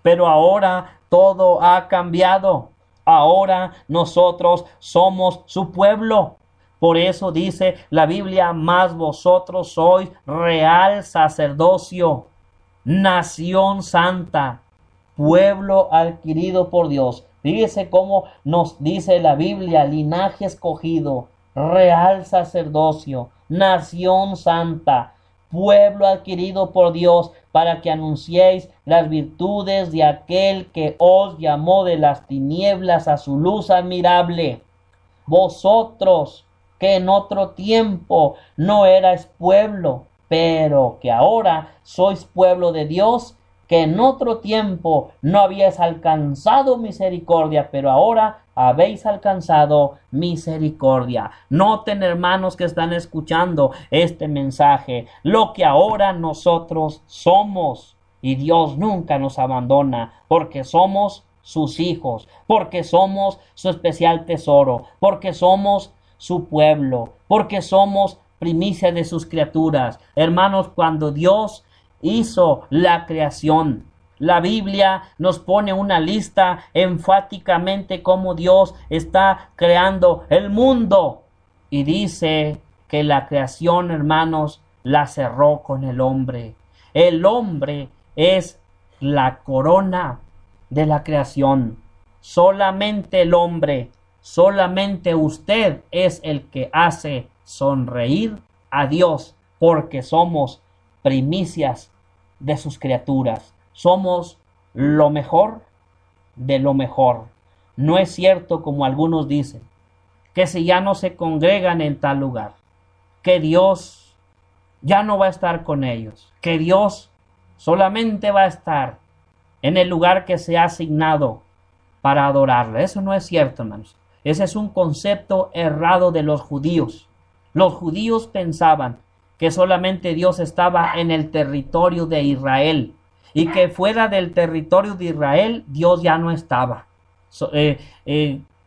Pero ahora todo ha cambiado. Ahora nosotros somos su pueblo. Por eso dice la Biblia: mas vosotros sois real sacerdocio, nación santa, pueblo adquirido por Dios. Fíjese cómo nos dice la Biblia: linaje escogido, real sacerdocio, nación santa, pueblo adquirido por Dios, para que anunciéis las virtudes de aquel que os llamó de las tinieblas a su luz admirable. Vosotros, que en otro tiempo no erais pueblo, pero que ahora sois pueblo de Dios, que en otro tiempo no habíais alcanzado misericordia, pero ahora habéis alcanzado misericordia. Noten, hermanos que están escuchando este mensaje, lo que ahora nosotros somos, y Dios nunca nos abandona, porque somos sus hijos, porque somos su especial tesoro, porque somos su pueblo, porque somos primicia de sus criaturas. Hermanos, cuando Dios hizo la creación, la Biblia nos pone una lista enfáticamente cómo Dios está creando el mundo, y dice que la creación, hermanos, la cerró con el hombre. El hombre es la corona de la creación. Solamente el hombre, solamente usted es el que hace sonreír a Dios, porque somos primicias de sus criaturas. Somos lo mejor de lo mejor. No es cierto, como algunos dicen, que si ya no se congregan en tal lugar, que Dios ya no va a estar con ellos, que Dios solamente va a estar en el lugar que se ha asignado para adorarle. Eso no es cierto, hermanos. Ese es un concepto errado de los judíos. Los judíos pensaban que solamente Dios estaba en el territorio de Israel, y que fuera del territorio de Israel Dios ya no estaba.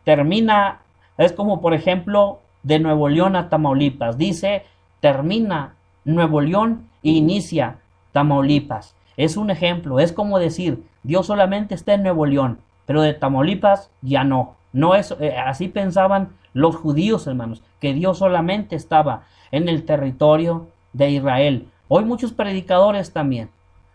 Termina, es como por ejemplo de Nuevo León a Tamaulipas. Dice, termina Nuevo León e inicia Tamaulipas. Es un ejemplo, es como decir, Dios solamente está en Nuevo León, pero de Tamaulipas ya no. No es, así pensaban los judíos, hermanos, que Dios solamente estaba en el territorio de Israel. Hoy muchos predicadores también.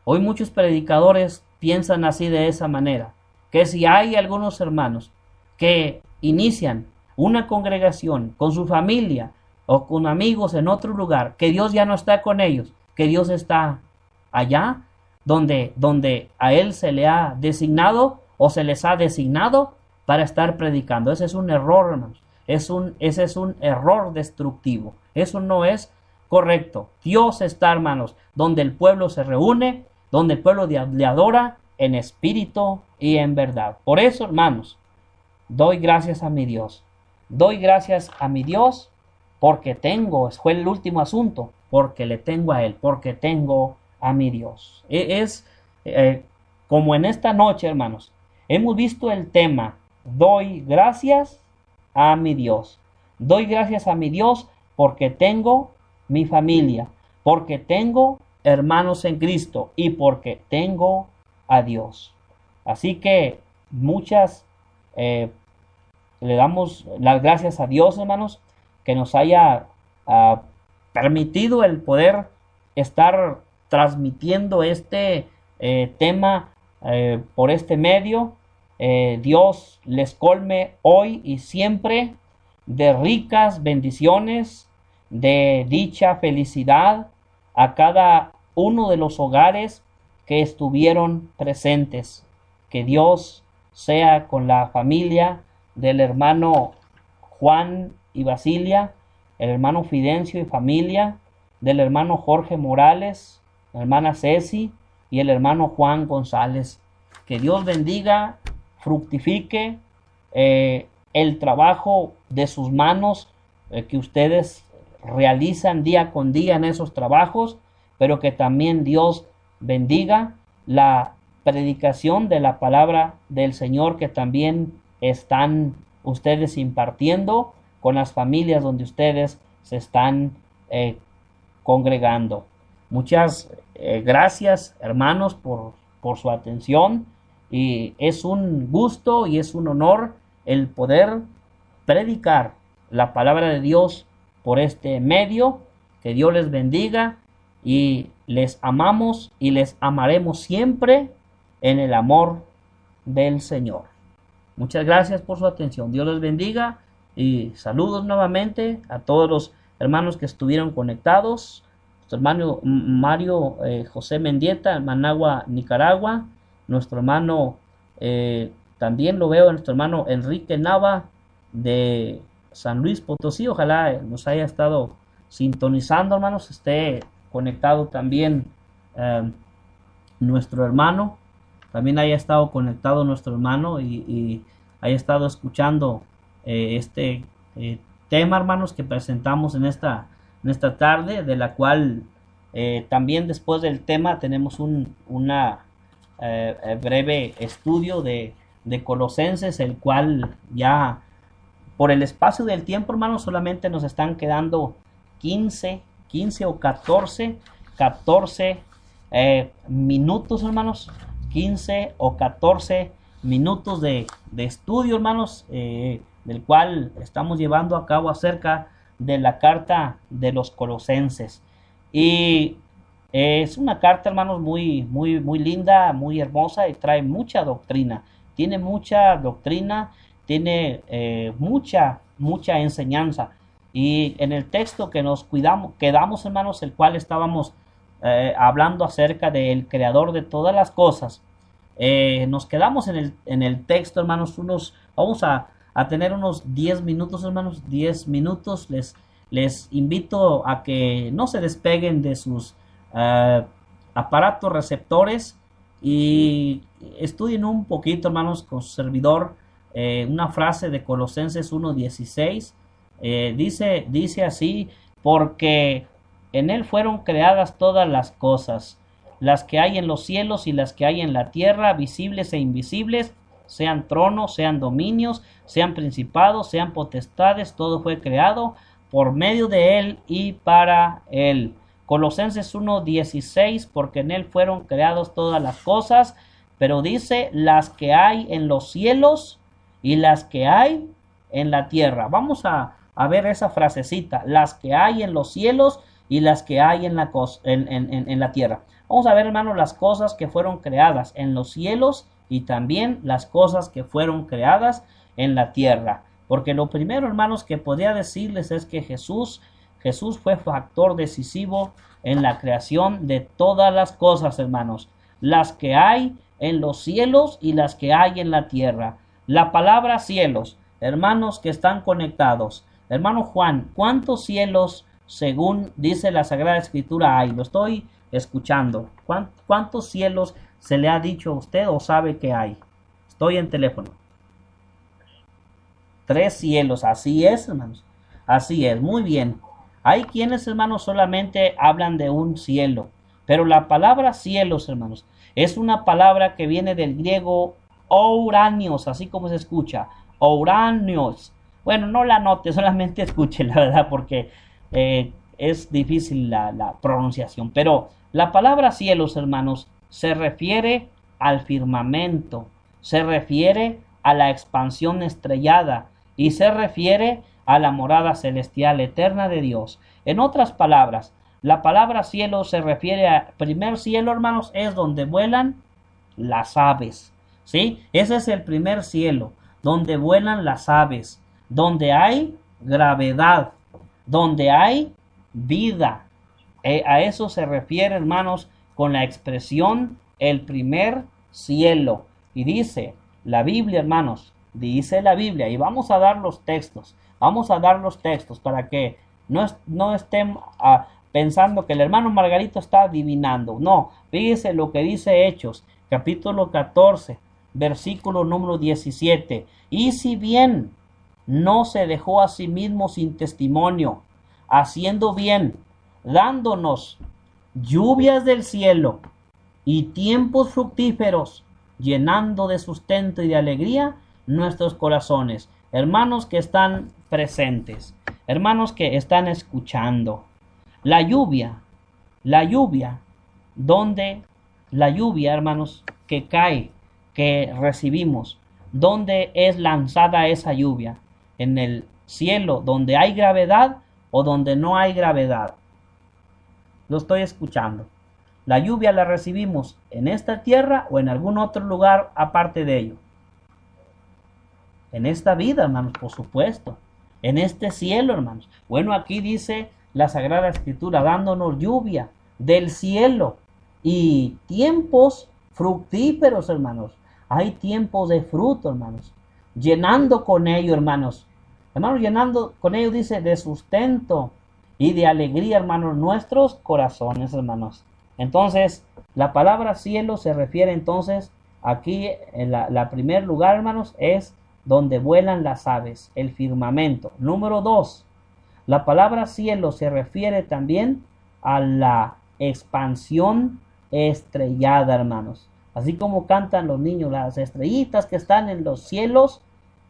Hoy muchos predicadores piensan así, de esa manera, que si hay algunos hermanos que inician una congregación con su familia o con amigos en otro lugar, que Dios ya no está con ellos, que Dios está allá donde a Él se le ha designado o se les ha designado para estar predicando. Ese es un error, hermanos. Ese es un error destructivo. Eso no es correcto. Dios está, hermanos, donde el pueblo se reúne, donde el pueblo le adora en espíritu y en verdad. Por eso, hermanos, doy gracias a mi Dios, Doy gracias a mi Dios porque tengo, fue el último asunto, porque le tengo a Él, porque tengo a mi Dios. Como en esta noche, hermanos, hemos visto el tema, doy gracias a mi Dios. Doy gracias a mi Dios porque tengo mi familia, porque tengo hermanos en Cristo y porque tengo a Dios. Así que le damos las gracias a Dios, hermanos, que nos haya permitido el poder estar transmitiendo este tema por este medio. Dios les colme hoy y siempre de ricas bendiciones, de dicha felicidad a cada uno de los hogares que estuvieron presentes. Que Dios sea con la familia del hermano Juan y Basilia, el hermano Fidencio y familia, del hermano Jorge Morales, la hermana Ceci y el hermano Juan González. Que Dios bendiga, fructifique el trabajo de sus manos que ustedes realizan día con día en esos trabajos, pero que también Dios bendiga la predicación de la palabra del Señor que también están ustedes impartiendo con las familias donde ustedes se están congregando. Muchas gracias, hermanos, por su atención, y es un gusto y es un honor el poder predicar la palabra de Dios por este medio. Que Dios les bendiga y les amamos y les amaremos siempre en el amor del Señor. Muchas gracias por su atención. Dios les bendiga y saludos nuevamente a todos los hermanos que estuvieron conectados. Nuestro hermano Mario José Mendieta, en Managua, Nicaragua. Nuestro hermano, también lo veo, nuestro hermano Enrique Nava de San Luis Potosí. Ojalá nos haya estado sintonizando, hermanos. Esté conectado también nuestro hermano. También haya estado conectado nuestro hermano y haya estado escuchando este tema, hermanos, que presentamos en esta tarde, de la cual también después del tema tenemos una breve estudio de Colosenses, el cual ya por el espacio del tiempo, hermanos, solamente nos están quedando 15 o 14 minutos, hermanos, 15 o 14 minutos de estudio, hermanos, del cual estamos llevando a cabo acerca de la carta de los Colosenses. Y es una carta, hermanos, muy linda, muy hermosa, y trae mucha doctrina. Tiene mucha doctrina, tiene mucha enseñanza. Y en el texto que nos quedamos, hermanos, el cual estábamos hablando acerca del creador de todas las cosas, nos quedamos en el texto, hermanos. Vamos a tener unos 10 minutos, hermanos, 10 minutos. Les invito a que no se despeguen de sus aparatos receptores y estudien un poquito, hermanos, con su servidor, una frase de Colosenses 1:16. Dice así: porque en él fueron creadas todas las cosas, las que hay en los cielos y las que hay en la tierra, visibles e invisibles, sean tronos, sean dominios, sean principados, sean potestades. Todo fue creado por medio de él y para él. Colosenses 1:16, porque en él fueron creadas todas las cosas, pero dice las que hay en los cielos y las que hay en la tierra. Vamos a ver esa frasecita: las que hay en los cielos y las que hay en la tierra. Vamos a ver, hermanos, las cosas que fueron creadas en los cielos y también las cosas que fueron creadas en la tierra. Porque lo primero, hermanos, que podría decirles es que Jesús fue factor decisivo en la creación de todas las cosas, hermanos, las que hay en los cielos y las que hay en la tierra. La palabra cielos, hermanos que están conectados, hermano Juan, ¿cuántos cielos, según dice la Sagrada Escritura, hay? Lo estoy escuchando. ¿Cuántos cielos se le ha dicho a usted o sabe que hay? Estoy en teléfono. Tres cielos, así es, hermanos. Así es, muy bien. Hay quienes, hermanos, solamente hablan de un cielo, pero la palabra cielos, hermanos, es una palabra que viene del griego ouranios, así como se escucha, ouranios. Bueno, no la note, solamente escuche, la verdad, porque es difícil la pronunciación. Pero la palabra cielos, hermanos, se refiere al firmamento, se refiere a la expansión estrellada y se refiere a la morada celestial eterna de Dios. En otras palabras, la palabra cielo se refiere a primer cielo, hermanos, es donde vuelan las aves, ¿sí? Ese es el primer cielo, donde vuelan las aves, donde hay gravedad, donde hay vida. A eso se refiere, hermanos, con la expresión el primer cielo. Y dice la Biblia, hermanos, dice la Biblia, y vamos a dar los textos, para que no estén pensando que el hermano Margarito está adivinando. No, fíjese lo que dice Hechos, capítulo 14, versículo número 17. Y si bien no se dejó a sí mismo sin testimonio, haciendo bien, dándonos lluvias del cielo y tiempos fructíferos, llenando de sustento y de alegría nuestros corazones. Hermanos que están presentes, hermanos que están escuchando, la lluvia, donde la lluvia, hermanos, que cae, que recibimos, ¿dónde es lanzada esa lluvia? ¿En el cielo donde hay gravedad o donde no hay gravedad? Lo estoy escuchando. ¿La lluvia la recibimos en esta tierra o en algún otro lugar aparte de ello? En esta vida, hermanos, por supuesto. En este cielo, hermanos. Bueno, aquí dice la Sagrada Escritura, dándonos lluvia del cielo y tiempos fructíferos, hermanos. Hay tiempos de fruto, hermanos. Llenando con ello, hermanos. Hermanos, llenando con ello, dice, de sustento y de alegría, hermanos, nuestros corazones, hermanos. Entonces, la palabra cielo se refiere entonces, aquí en la primer lugar, hermanos, es donde vuelan las aves, el firmamento. Número 2, la palabra cielo se refiere también a la expansión estrellada, hermanos. Así como cantan los niños, las estrellitas que están en los cielos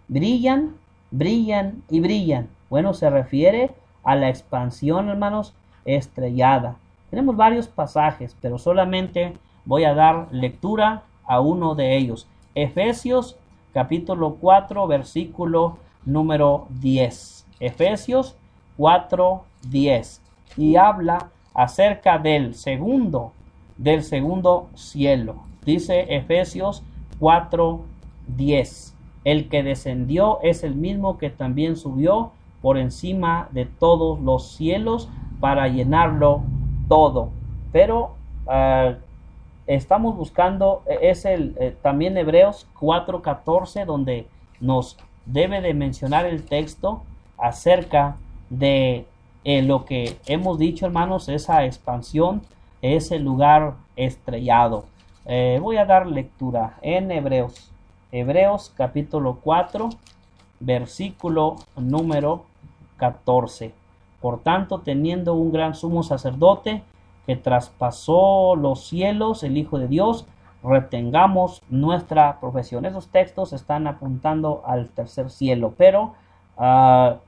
brillan, brillan y brillan. Bueno, se refiere a la expansión, hermanos, estrellada. Tenemos varios pasajes, pero solamente voy a dar lectura a uno de ellos. Efesios capítulo 4, versículo número 10. Efesios 4, 10. Y habla acerca del segundo cielo. Dice Efesios 4, 10. El que descendió es el mismo que también subió por encima de todos los cielos para llenarlo todo. Pero estamos buscando, también Hebreos 4:14, donde nos debe de mencionar el texto acerca de lo que hemos dicho, hermanos, esa expansión, ese lugar estrellado. Voy a dar lectura en Hebreos capítulo 4, versículo número 14. Por tanto, teniendo un gran sumo sacerdote que traspasó los cielos, el Hijo de Dios, retengamos nuestra profesión. Esos textos están apuntando al tercer cielo, pero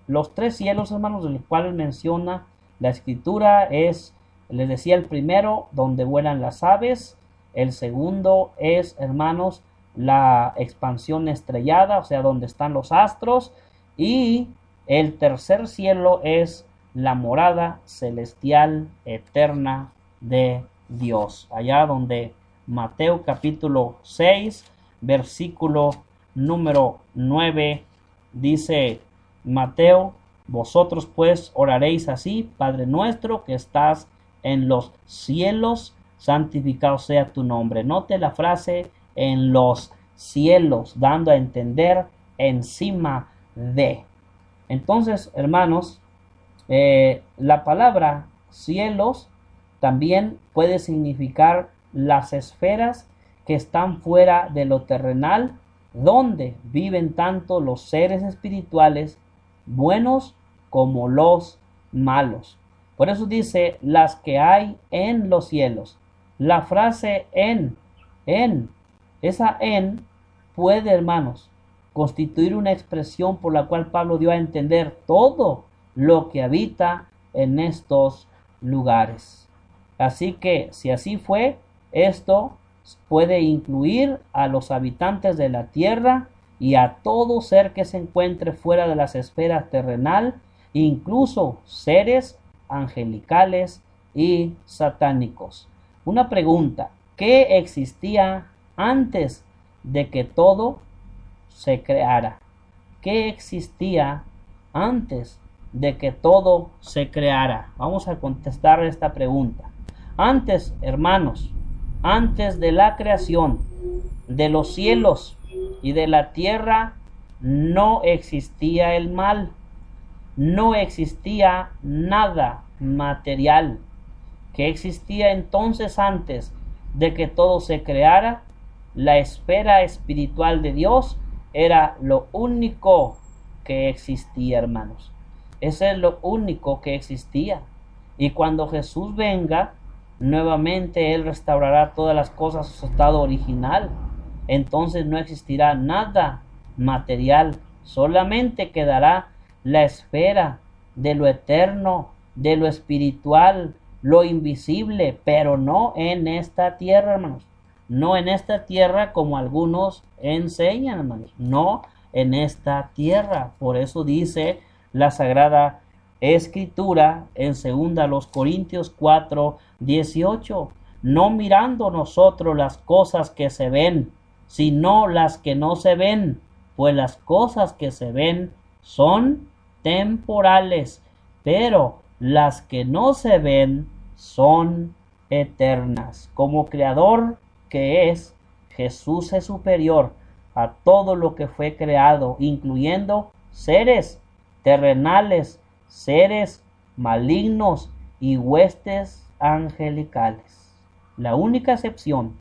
los tres cielos, hermanos, de los cuales menciona la Escritura es, les decía, el primero, donde vuelan las aves. El segundo es, hermanos, la expansión estrellada, o sea, donde están los astros. Y el tercer cielo es la morada celestial eterna de Dios, allá donde Mateo capítulo 6, versículo número 9, dice Mateo: vosotros pues oraréis así: Padre nuestro que estás en los cielos, santificado sea tu nombre. Note la frase en los cielos, dando a entender encima de. Entonces, hermanos, la palabra cielos también puede significar las esferas que están fuera de lo terrenal donde viven tanto los seres espirituales buenos como los malos. Por eso dice las que hay en los cielos. La frase esa puede, hermanos, constituir una expresión por la cual Pablo dio a entender todo lo que habita en estos lugares. Así que, si así fue, esto puede incluir a los habitantes de la tierra y a todo ser que se encuentre fuera de las esferas terrenal, incluso seres angelicales y satánicos. Una pregunta: ¿qué existía antes de que todo se creara? ¿Qué existía antes de que todo se creara? Vamos a contestar esta pregunta. Antes, hermanos, antes de la creación de los cielos y de la tierra, no existía el mal, no existía nada material. ¿Qué existía entonces antes de que todo se creara? La esfera espiritual de Dios era lo único que existía, hermanos. Ese es lo único que existía. Y cuando Jesús venga, nuevamente Él restaurará todas las cosas a su estado original. Entonces no existirá nada material, solamente quedará la esfera de lo eterno, de lo espiritual, lo invisible, pero no en esta tierra, hermanos. No en esta tierra como algunos enseñan, hermanos. No en esta tierra. Por eso dice la Sagrada Escritura en 2 Corintios 4:18. No mirando nosotros las cosas que se ven, sino las que no se ven, pues las cosas que se ven son temporales, pero las que no se ven son eternas. Como creador que es, Jesús es superior a todo lo que fue creado, incluyendo seres terrenales, seres malignos y huestes angelicales. La única excepción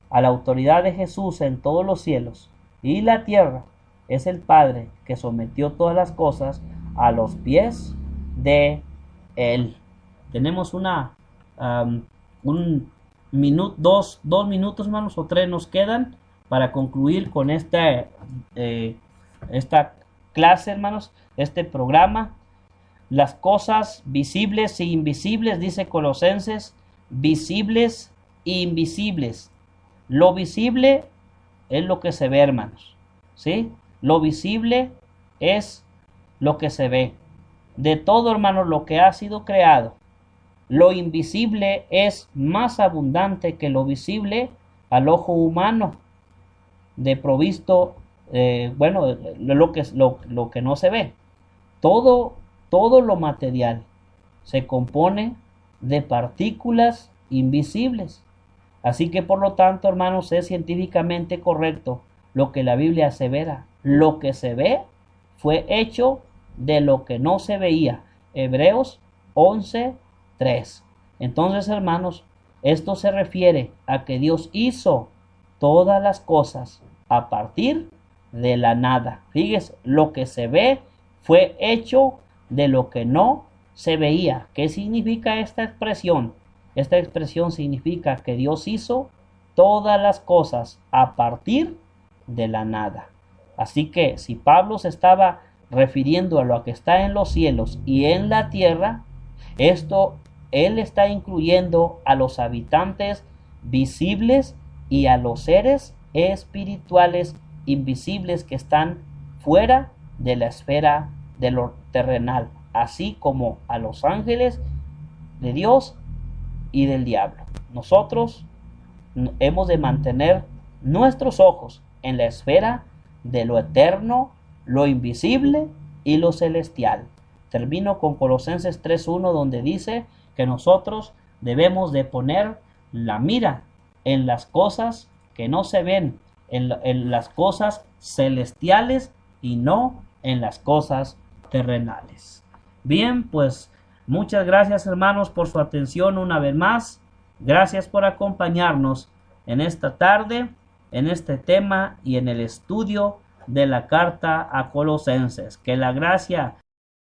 a la autoridad de Jesús en todos los cielos y la tierra es el Padre, que sometió todas las cosas a los pies de Él. Tenemos un minuto, dos minutos, hermanos, o 3 nos quedan para concluir con esta clase, hermanos, este programa. Las cosas visibles e invisibles, dice Colosenses, visibles e invisibles. Lo visible es lo que se ve, hermanos, ¿sí? Lo visible es lo que se ve. De todo, hermanos, lo que ha sido creado, lo invisible es más abundante que lo visible al ojo humano, de provisto, lo que no se ve. Todo lo material se compone de partículas invisibles. Así que, por lo tanto, hermanos, es científicamente correcto lo que la Biblia asevera. Lo que se ve fue hecho de lo que no se veía. Hebreos 11:3. Entonces, hermanos, esto se refiere a que Dios hizo todas las cosas a partir de la nada. Fíjese, lo que se ve fue hecho de lo que no se veía. ¿Qué significa esta expresión? Esta expresión significa que Dios hizo todas las cosas a partir de la nada. Así que si Pablo se estaba refiriendo a lo que está en los cielos y en la tierra, él está incluyendo a los habitantes visibles y a los seres espirituales invisibles que están fuera de la esfera de lo terrenal, así como a los ángeles de Dios y del diablo. Nosotros hemos de mantener nuestros ojos en la esfera de lo eterno, lo invisible y lo celestial. Termino con Colosenses 3:1, donde dice que nosotros debemos de poner la mira en las cosas que no se ven, en las cosas celestiales y no en las cosas terrenales. Bien, pues muchas gracias, hermanos, por su atención una vez más. Gracias por acompañarnos en esta tarde en este tema y en el estudio de la carta a Colosenses. Que la gracia